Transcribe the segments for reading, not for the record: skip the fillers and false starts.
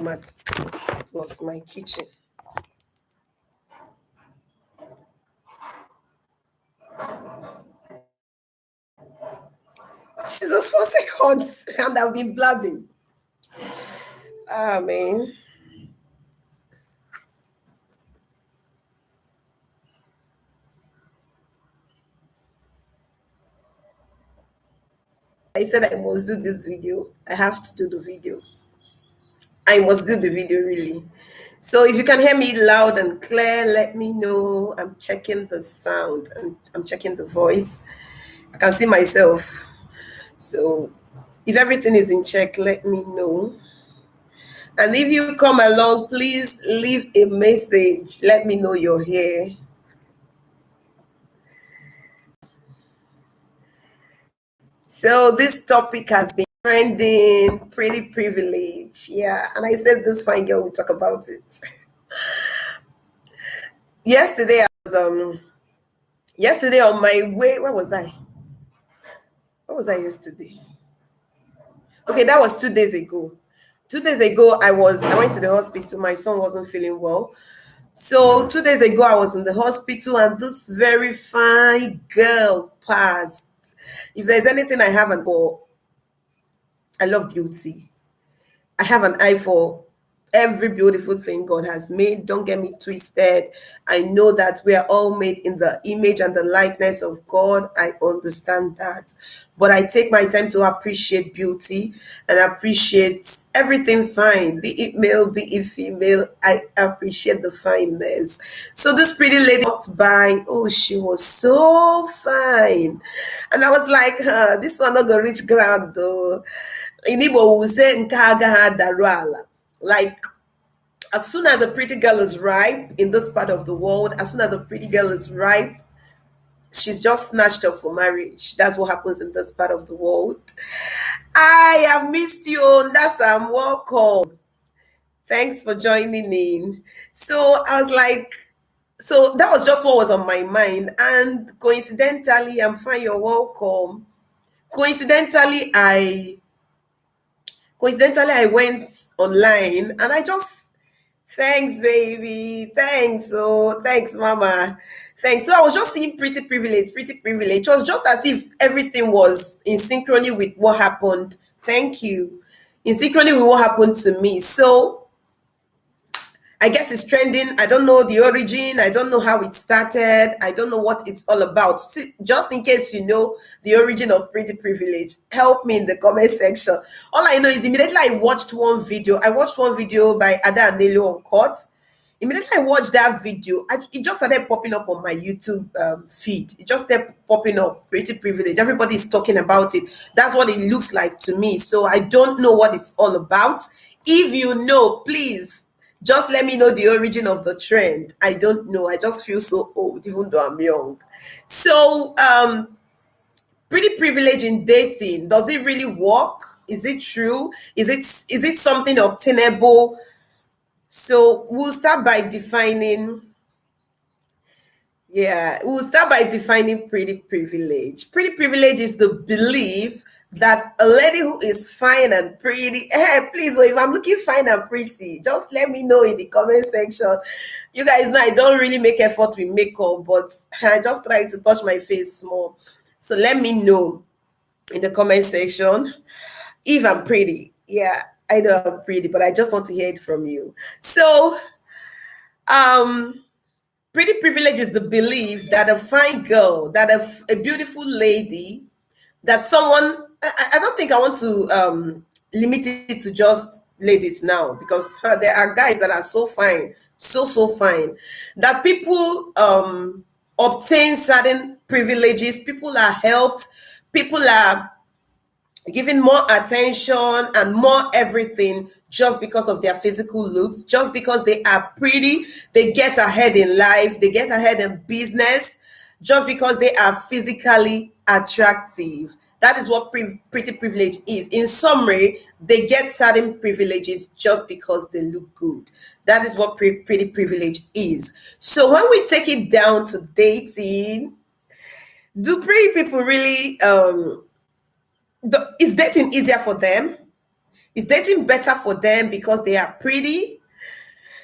mat plus my kitchen. Jesus, for seconds, and I've been blabbing. Ah, man. I said I must do this video. I have to do the video. I must do the video really. So if you can hear me loud and clear, let me know. I'm checking the sound and I'm checking the voice. I can see myself. So if everything is in check, let me know. And if you come along, please leave a message. Let me know you're here. So this topic has been trending, pretty privilege. Yeah. And I said this fine girl will talk about it. Yesterday on my way, where was I? What was I yesterday? Okay, that was 2 days ago. 2 days ago, I went to the hospital. My son wasn't feeling well. So 2 days ago, I was in the hospital, and this very fine girl passed. If there's anything I haven't for, I love beauty. I have an eye for every beautiful thing God has made. Don't get me twisted. I know that we are all made in the image and the likeness of God. I understand that. But I take my time to appreciate beauty and appreciate everything fine, be it male, be it female. I appreciate the fineness. So this pretty lady walked by. Oh, she was so fine. And I was like, this one not gonna reach ground though. In Igbo, we say nke agaghị adaru ala. Like, as soon as a pretty girl is ripe in this part of the world, as soon as a pretty girl is ripe, she's just snatched up for marriage. That's what happens in this part of the world. I have missed you. Ndasam, welcome. Thanks for joining in. So I was like, so that was just what was on my mind. And coincidentally, I'm fine, you're welcome. Coincidentally, I went online and I just, thanks, baby. Thanks. Oh, thanks, mama. Thanks. So I was just seeing pretty privilege, pretty privilege. It was just as if everything was in synchrony with what happened. Thank you. In synchrony with what happened to me. So I guess it's trending. I don't know the origin. I don't know how it started. I don't know what it's all about. See, just in case you know the origin of pretty privilege, help me in the comment section. All I know is immediately I watched one video. I watched one video by Ada Anelio on Court. Immediately I watched that video, it just started popping up on my YouTube feed. It just started popping up, pretty privilege. Everybody is talking about it. That's what it looks like to me. So I don't know what it's all about. If you know, please just let me know the origin of the trend. I don't know. I just feel so old, even though I'm young. So, pretty privilege in dating. Does it really work? Is it true? Is it something obtainable? So we'll start by defining pretty privilege. Pretty privilege is the belief that a lady who is fine and pretty, please, oh, if I'm looking fine and pretty, just let me know in the comment section. You guys know I don't really make effort with makeup, but I just try to touch my face more. So let me know in the comment section if I'm pretty. Yeah, I know I'm pretty, but I just want to hear it from you. So, um, pretty privilege is the belief that a fine girl, that a beautiful lady, that someone, I don't think I want to limit it to just ladies now, because there are guys that are so fine, so fine, that people obtain certain privileges, people are helped, people are giving more attention and more everything just because of their physical looks, just because they are pretty, they get ahead in life, they get ahead in business, just because they are physically attractive. That is what pretty privilege is. In summary, they get certain privileges just because they look good. That is what pretty privilege is. So when we take it down to dating, do pretty people really is dating easier for them? Is dating better for them because they are pretty?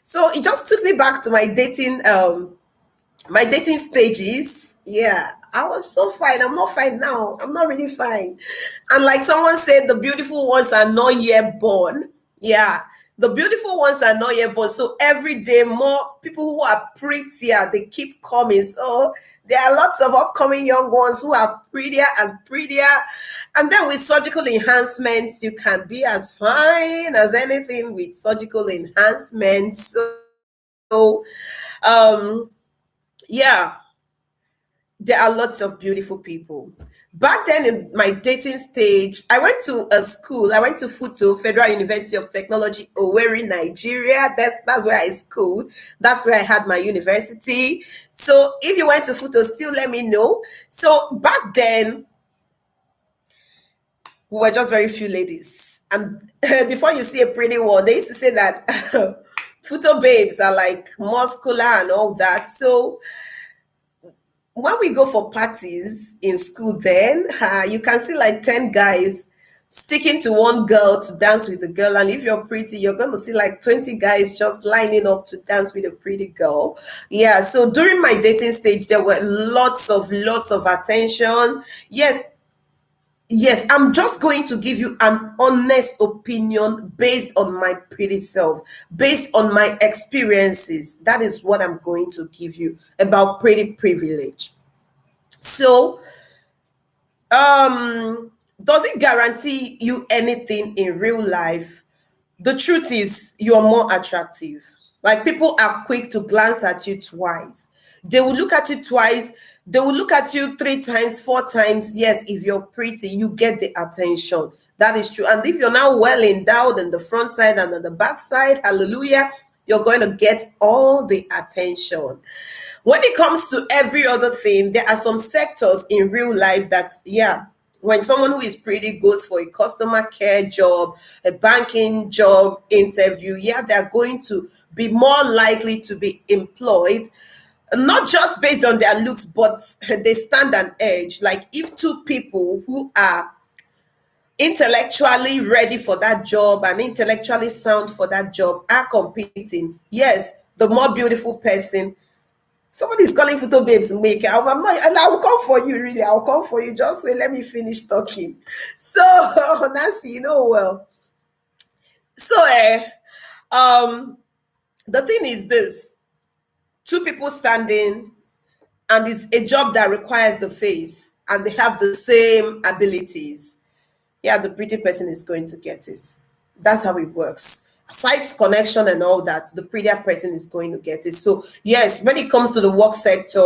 So it just took me back to my dating stages. Yeah, I was so fine. I'm not fine now. I'm not really fine. And like someone said, the beautiful ones are not yet born. Yeah, the beautiful ones are not yet born. So every day, more people who are prettier, they keep coming. So there are lots of upcoming young ones who are prettier and prettier. And then with surgical enhancements, you can be as fine as anything with surgical enhancements. So, um, yeah, there are lots of beautiful people. Back then in my dating stage, I went to a school. I went to Futo Federal University of Technology, Owerri, Nigeria. That's where I schooled. That's where I had my university. So if you went to Futo, still let me know. So back then, we were just very few ladies. And before you see a pretty one, they used to say that Futo babes are like muscular and all that. So when we go for parties in school, then you can see like 10 guys sticking to one girl to dance with the girl. And if you're pretty, you're going to see like 20 guys just lining up to dance with a pretty girl. Yeah, so during my dating stage, there were lots of attention. Yes, I'm just going to give you an honest opinion based on my pretty self, based on my experiences. That is what I'm going to give you about pretty privilege. So, does it guarantee you anything in real life? The truth is, you're more attractive. Like people are quick to glance at you twice. They will look at you twice. They will look at you three times, four times. Yes, if you're pretty, you get the attention. That is true. And if you're now well endowed on the front side and on the back side, hallelujah, you're going to get all the attention. When it comes to every other thing, there are some sectors in real life that, yeah, when someone who is pretty goes for a customer care job, a banking job interview, yeah, they're going to be more likely to be employed, not just based on their looks, but they stand an edge. Like if two people who are intellectually ready for that job and intellectually sound for that job are competing, yes, the more beautiful person. Somebody is calling photo babes make. I'm not, and I will come for you, really. I'll come for you. Just wait, let me finish talking. So, Nancy, you know well. So, um, the thing is this: two people standing, and it's a job that requires the face, and they have the same abilities. Yeah, the pretty person is going to get it. That's how it works. Sites connection and all that, the prettier person is going to get it. So yes, when it comes to the work sector,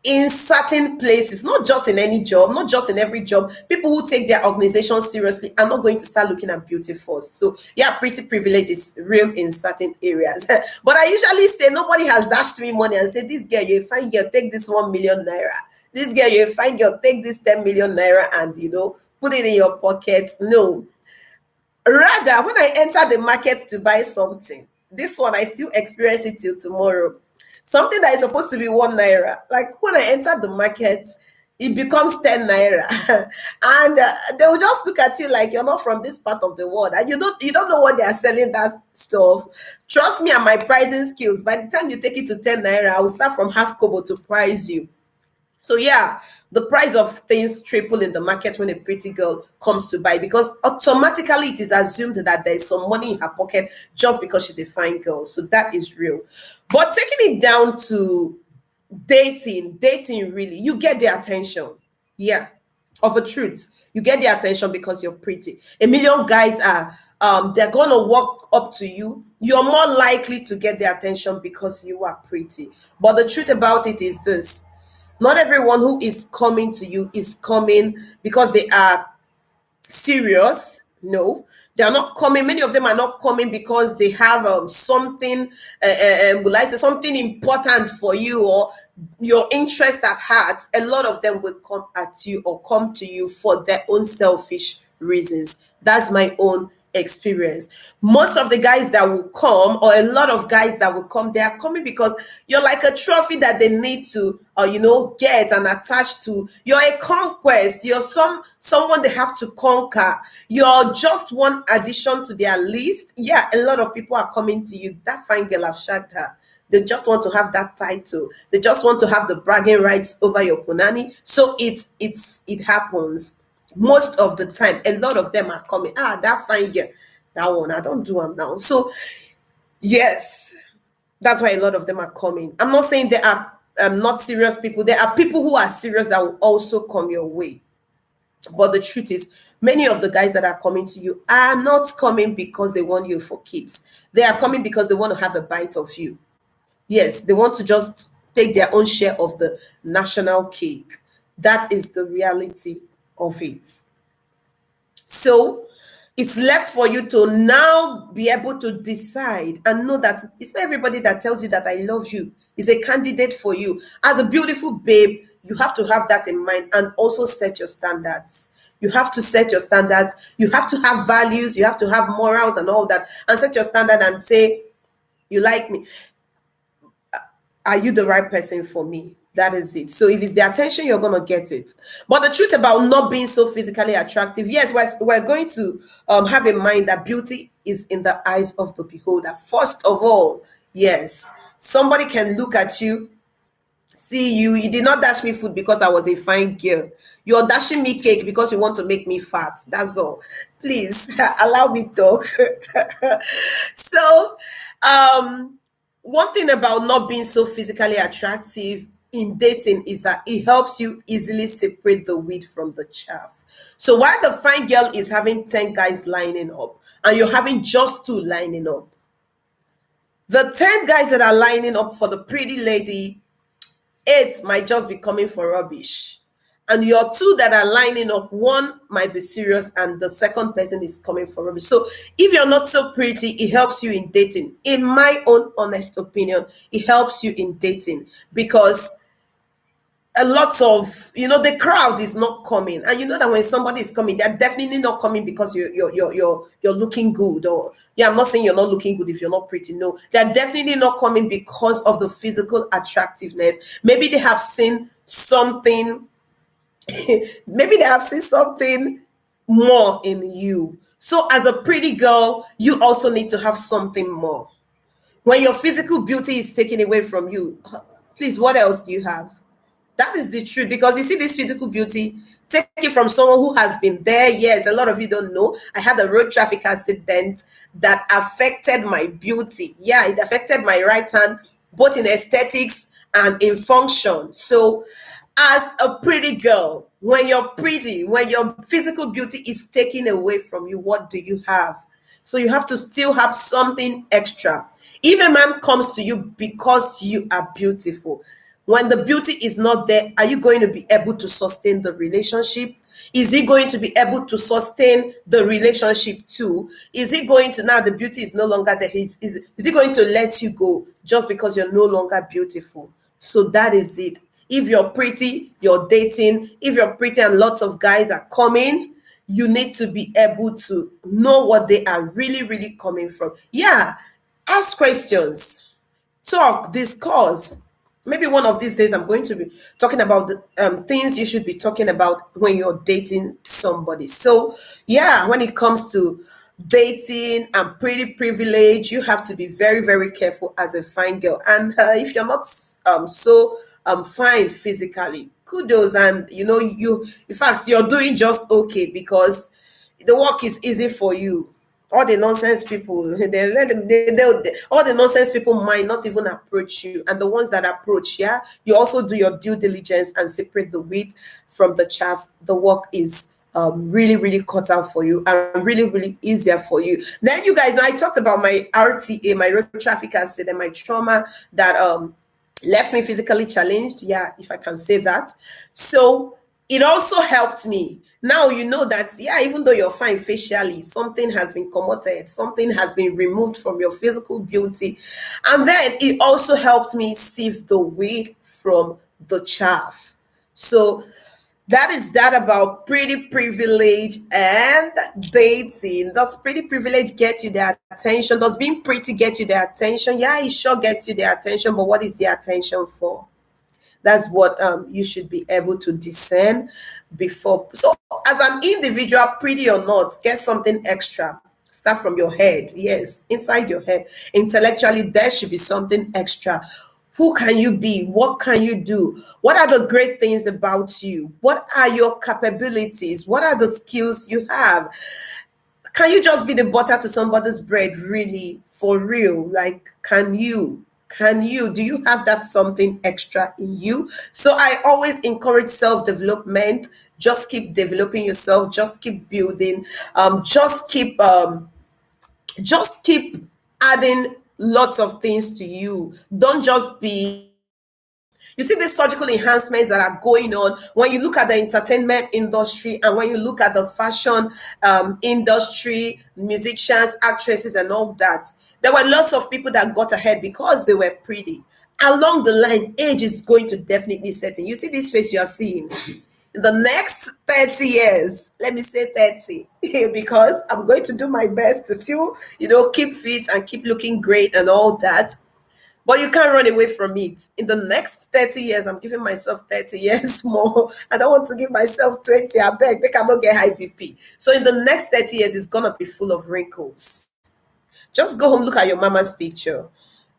in certain places, not just in any job, not just in every job, people who take their organization seriously are not going to start looking at beauty first. So yeah, pretty privilege is real in certain areas. But I usually say nobody has dashed me money and said, this girl, you're a fine girl, take this 1 million naira. This girl, you're a fine girl, take this 10 million naira and put it in your pocket. No. Rather, when I enter the market to buy something, this one I still experience it till tomorrow. Something that is supposed to be 1 naira, like when I enter the market, it becomes 10 naira, and they will just look at you like you're not from this part of the world, and you don't know what they are selling that stuff. Trust me and my pricing skills. By the time you take it to 10 naira, I will start from half kobo to price you. So yeah, the price of things triple in the market when a pretty girl comes to buy because automatically it is assumed that there is some money in her pocket just because she's a fine girl. So that is real. But taking it down to dating really, you get the attention. Yeah, of a truth. You get the attention because you're pretty. A million guys are they're gonna walk up to you. You're more likely to get the attention because you are pretty. But the truth about it is this: not everyone who is coming to you is coming because they are serious. No, they are not coming. Many of them are not coming because they have something, will I say, something important for you or your interest at heart. A lot of them will come at you or come to you for their own selfish reasons. That's my own experience. Most of the guys that will come, or a lot of guys that will come, they are coming because you're like a trophy that they need to, get and attach to. You're a conquest. You're someone they have to conquer. You're just one addition to their list. Yeah, a lot of people are coming to you. That fine girl, I've shagged her. They just want to have that title. They just want to have the bragging rights over your punani. So it happens most of the time. A lot of them are coming. That fine girl, that one I don't do them now. So yes, that's why a lot of them are coming. I'm not saying they are not serious people. There are people who are serious that will also come your way. But the truth is, many of the guys that are coming to you are not coming because they want you for keeps. They are coming because they want to have a bite of you. Yes, they want to just take their own share of the national cake. That is the reality of it. So it's left for you to now be able to decide and know that it's not everybody that tells you that I love you is a candidate for you. As a beautiful babe, you have to have that in mind and also set your standards. You have to set your standards. You have to have values. You have to have morals and all that, and set your standard and say, you like me. Are you the right person for me? That is it. So if it's the attention, you're going to get it. But the truth about not being so physically attractive, yes, we're going to have in mind that beauty is in the eyes of the beholder. First of all, yes, somebody can look at you, see you did not dash me food because I was a fine girl. You're dashing me cake because you want to make me fat. That's all. Please allow me talk. So, one thing about not being so physically attractive in dating is that it helps you easily separate the wheat from the chaff. So while the fine girl is having 10 guys lining up and you're having just two lining up, the 10 guys that are lining up for the pretty lady, 8 might just be coming for rubbish. And your 2 that are lining up, 1 might be serious and the second person is coming for rubbish. So if you're not so pretty, it helps you in dating. In my own honest opinion, it helps you in dating because a lot of, the crowd is not coming. And you know that when somebody is coming, they're definitely not coming because you're looking good. Or, yeah, I'm not saying you're not looking good if you're not pretty. No, they're definitely not coming because of the physical attractiveness. Maybe they have seen something maybe they have seen something more in you. So as a pretty girl, you also need to have something more. When your physical beauty is taken away from you, please, what else do you have? That is the truth. Because you see, this physical beauty, take it from someone who has been there. Yes, a lot of you don't know. I had a road traffic accident that affected my beauty. Yeah, it affected my right hand, both in aesthetics and in function. So as a pretty girl, when you're pretty, when your physical beauty is taken away from you, what do you have? So you have to still have something extra. If a man comes to you because you are beautiful, when the beauty is not there, are you going to be able to sustain the relationship? Is he going to be able to sustain the relationship too? Is he going to, now the beauty is no longer there, is he going to let you go just because you're no longer beautiful? So that is it. If you're pretty, you're dating. If you're pretty and lots of guys are coming, you need to be able to know what they are really, really coming from. Yeah, ask questions, talk, discuss. Maybe one of these days I'm going to be talking about the things you should be talking about when you're dating somebody. So yeah, when it comes to dating and pretty privilege, you have to be very, very careful as a fine girl. And if you're not so fine physically, kudos. And you, in fact, you're doing just okay because the work is easy for you. All the nonsense people, they let them, all the nonsense people might not even approach you. And the ones that approach, yeah, you also do your due diligence and separate the wheat from the chaff. The work is really, really cut out for you and really, really easier for you. Then you guys know I talked about my RTA, my road traffic accident, my trauma that left me physically challenged. Yeah, if I can say that. So it also helped me. Now you know that, yeah, even though you're fine facially, something has been commoted, something has been removed from your physical beauty. And then it also helped me sieve the wheat from the chaff. So That is that about pretty privilege and dating. Does pretty privilege get you the attention? Does being pretty get you the attention? Yeah, it sure gets you the attention, but what is the attention for? That's what you should be able to discern before. So, as an individual, pretty or not, get something extra. Start from your head. Yes, inside your head. Intellectually, there should be something extra. Who can you be? What can you do? What are the great things about you? What are your capabilities? What are the skills you have? Can you just be the butter to somebody's bread, really, for real? Like, can you do you have that something extra in you? So I always encourage self-development. Just keep developing yourself, just keep building, just keep adding lots of things to you. Don't just be, you see these surgical enhancements that are going on when you look at the entertainment industry and when you look at the fashion industry, musicians, actresses, and all that. There were lots of people that got ahead because they were pretty. Along the line, age is going to definitely set in. You see this face you are seeing? In the next 30 years, let me say 30, because I'm going to do my best to still, keep fit and keep looking great and all that. But you can't run away from it. In the next 30 years, I'm giving myself 30 years more. I don't want to give myself 20. I beg, make I not get high BP. So in the next 30 years, it's gonna be full of wrinkles. Just go home, look at your mama's picture.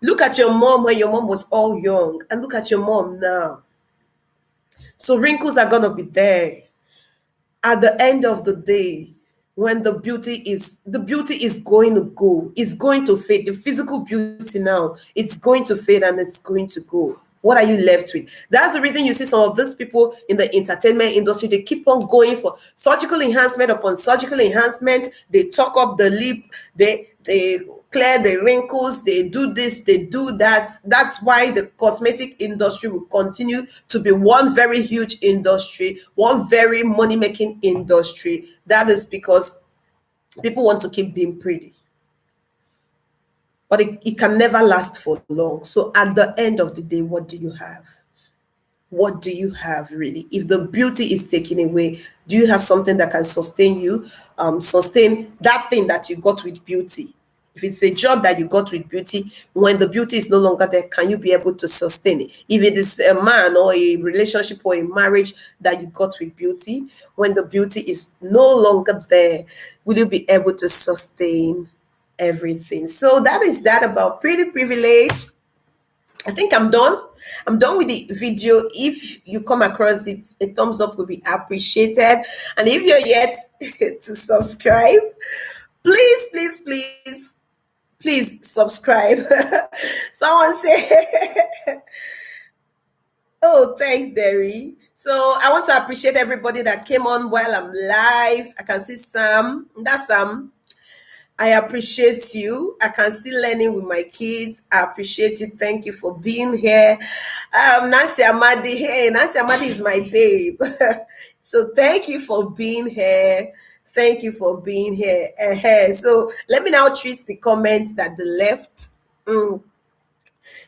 Look at your mom when your mom was all young, and look at your mom now. So wrinkles are gonna be there. At the end of the day, when the beauty is going to go, it's going to fade. The physical beauty now, it's going to fade and it's going to go. What are you left with? That's the reason you see some of those people in the entertainment industry, they keep on going for surgical enhancement upon surgical enhancement. They talk up the lip, they clear the wrinkles, they do this, they do that. That's why the cosmetic industry will continue to be one very huge industry, one very money making industry. That is because people want to keep being pretty, but it can never last for long. So at the end of the day, what do you have? What do you have really? If the beauty is taken away, do you have something that can sustain you, sustain that thing that you got with beauty? If it's a job that you got with beauty, when the beauty is no longer there, can you be able to sustain it? If it is a man or a relationship or a marriage that you got with beauty, when the beauty is no longer there, will you be able to sustain everything? So that is that about pretty privilege. I think I'm done. I'm done with the video. If you come across it, a thumbs up will be appreciated. And if you're yet to subscribe, please, please, please, please subscribe. Someone say, oh, thanks, Derry. So I want to appreciate everybody that came on while I'm live. I can see Sam. That's Sam. I appreciate you. I can see learning with my kids. I appreciate you. Thank you for being here. Nancy Amadi. Hey, Nancy Amadi is my babe. So thank you for being here. Thank you for being here. So let me now treat the comments that they left.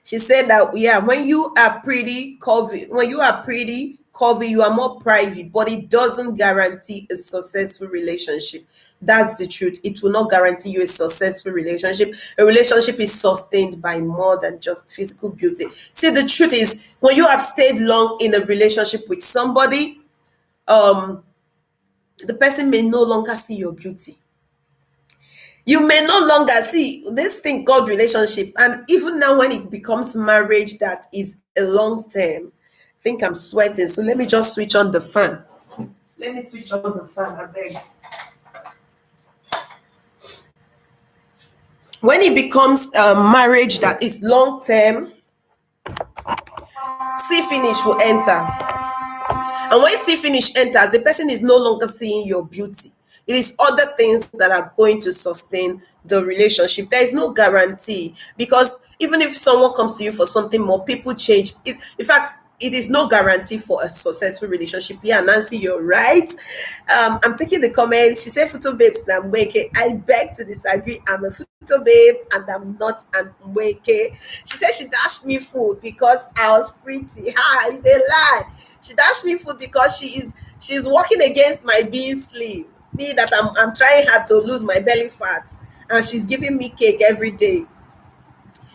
She said that, yeah, when you are pretty, cover, you are more private, but it doesn't guarantee a successful relationship. That's the truth. It will not guarantee you a successful relationship. A relationship is sustained by more than just physical beauty. See, the truth is, when you have stayed long in a relationship with somebody, the person may no longer see your beauty. You may no longer see this thing called relationship. And even now, when it becomes marriage that is a long term, I think I'm sweating. So let me just switch on the fan. Let me switch on the fan, I beg. When it becomes a marriage that is long term, see finish will enter. And when see finish enters, the person is no longer seeing your beauty. It is other things that are going to sustain the relationship. There is no guarantee, because even if someone comes to you for something more, people change. In fact, it is no guarantee for a successful relationship. Yeah, Nancy, you're right. I'm taking the comments. She said, "Photo babes, Namweke." I beg to disagree. I'm a photo babe, and I'm not an Mweke. She said she dashed me food because I was pretty. Ha, it's a lie. She dashed me food because she's working against my being slim. Me that I'm trying hard to lose my belly fat, and she's giving me cake every day.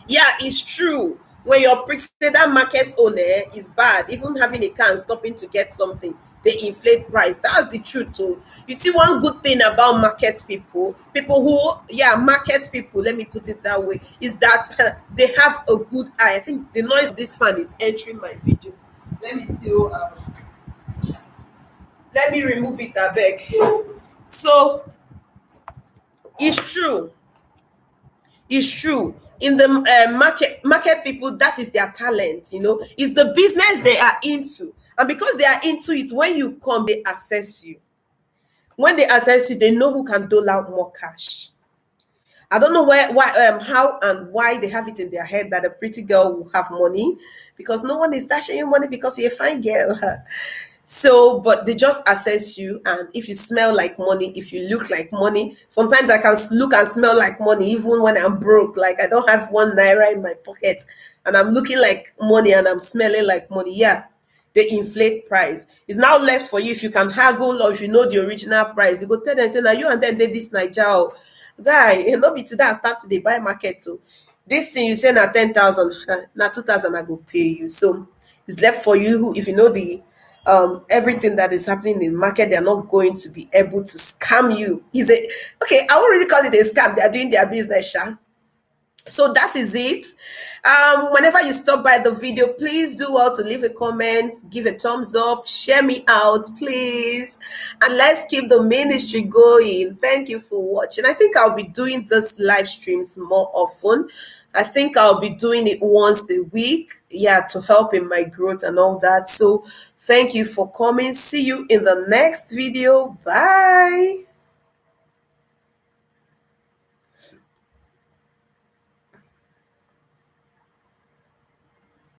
Yeah, it's true. When your that market owner is bad, even having a car and stopping to get something, they inflate price. That's the truth too. You see, one good thing about market people who, yeah, market people, let me put it that way, is that they have a good eye. I think the noise of this fan is entering my video. Let me still, let me remove it a beg. So it's true. It's true. In the market people, that is their talent. It's the business they are into, and because they are into it, when you come, they assess you. When they assess you, they know who can dole out more cash. I don't know how and why they have it in their head that a pretty girl will have money, because no one is dashing you money because you're a fine girl. So, but they just assess you, and if you smell like money, if you look like money, sometimes I can look and smell like money even when I'm broke, like I don't have 1 naira in my pocket, and I'm looking like money and I'm smelling like money. Yeah, they inflate price. It's now left for you if you can haggle, or if you know the original price, you go tell them, say, now you and then they this Niger guy, no be today I start to dey buy market too. This thing you say na 10,000, na 2,000 I go pay you. So it's left for you who, if you know the everything that is happening in market, they're not going to be able to scam you. Is it okay? I won't really call it a scam. They are doing their business, sha. So that is it. Whenever you stop by the video, please do well to leave a comment, give a thumbs up, share me out, please, and let's keep the ministry going. Thank you for watching. I think I'll be doing this live streams more often. I think I'll be doing it once a week, yeah, to help in my growth and all that. So thank you for coming. See you in the next video. Bye.